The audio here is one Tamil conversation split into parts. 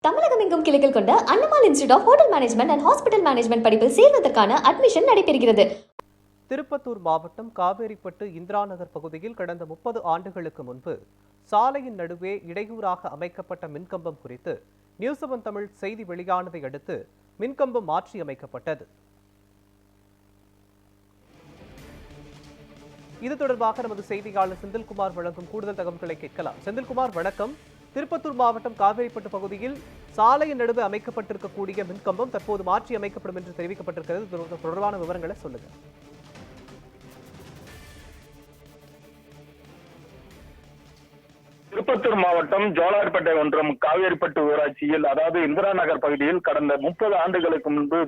தமிழகம் எங்கும் கிளைகள் கொண்ட அண்ணமால் institute of hotel management and hospital management படிப்பில் சேர்வதற்கான அட்மிஷன் நடைபெறுகிறது. திருப்பத்தூர் மாவட்டம் காவேரிப்பட்டு இந்திரா நகர் பகுதியில் கடந்த 30 ஆண்டுகளுக்கு முன்பு சாலையின் நடுவே இடையூறாக அமைக்கப்பட்ட மின்கம்பம் குறித்து நியூஸ் 7 தமிழ் செய்தி வெளியானதை அடுத்து மின்கம்பம் மாற்றி அமைக்கப்பட்டது. இது தொடர்பாக நமது செய்தியாளர் செந்தில்குமார் வழங்கும் கூடுதல் தகவல்களை கேட்கலாம். செந்தில்குமார், வணக்கம். திருப்பத்தூர் மாவட்டம் காவேரிப்பட்டு பகுதியில் சாலையின் நடுவே அமைக்கப்பட்டிருக்கக்கூடிய மின்கம்பம் தற்போது மாற்றி அமைக்கப்படும் என்று தெரிவிக்கப்பட்டிருக்கிறது. தொடர்பான விவரங்களை சொல்லுங்க. திருப்பத்தூர் மாவட்டம் ஜோலார்பேட்டை ஒன்றியம் காவேரிப்பட்டு ஊராட்சியில், அதாவது இந்திரா நகர் பகுதியில் கடந்த 30 ஆண்டுகளுக்கு முன்பு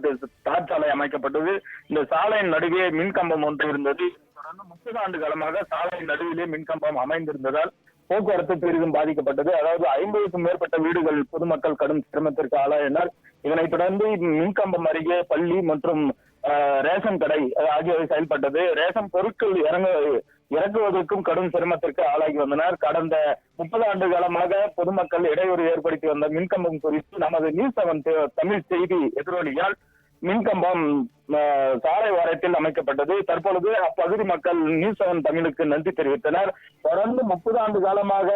தார் சாலை அமைக்கப்பட்டது. இந்த சாலையின் நடுவே மின்கம்பம் ஒன்று இருந்தது. தொடர்ந்து 30 ஆண்டு காலமாக சாலையின் நடுவிலே மின்கம்பம் அமைந்திருந்ததால் போக்குவரத்து பெரிதும் பாதிக்கப்பட்டது. அதாவது 50க்கும் மேற்பட்ட வீடுகள் பொதுமக்கள் கடும் சிரமத்திற்கு ஆளாயினர். இதனைத் தொடர்ந்து மின்கம்பம் அருகே பள்ளி மற்றும் ரேஷன் கடை ஆகியவை செயல்பட்டது. ரேஷன் பொருட்கள் இறக்குவதற்கும் கடும் சிரமத்திற்கு ஆளாகி வந்தனர். கடந்த 30 ஆண்டு காலமாக பொதுமக்கள் இடையூறு ஏற்படுத்தி வந்த மின்கம்பம் குறித்து நமது நியூஸ் 7 தமிழ் செய்தி எதிரொலியால் மின்கம்பம் சாலை வாரத்தில் அமைக்கப்பட்டது. தற்பொழுது அப்பகுதி மக்கள் நியூஸ் 7 தமிழுக்கு நன்றி தெரிவித்தனர். தொடர்ந்து 30 ஆண்டு காலமாக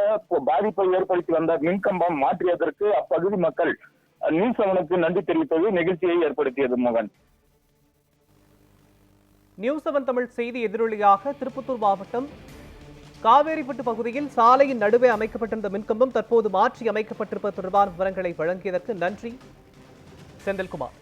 பாதிப்பை ஏற்படுத்தி வந்த மின்கம்பம் மாற்றியதற்கு அப்பகுதி மக்கள் நியூஸ் 7க்கு நன்றி தெரிவித்தது நிகழ்ச்சியை ஏற்படுத்தியது. மோகன், நியூஸ் 7 தமிழ் செய்தி எதிரொலியாக திருப்பத்தூர் மாவட்டம் காவேரிப்பட்டு பகுதியில் சாலையின் நடுவே அமைக்கப்பட்டிருந்த மின்கம்பம் தற்போது மாற்றி அமைக்கப்பட்டிருப்பது தொடர்பான விவரங்களை வழங்கியதற்கு நன்றி செந்தில்குமார்.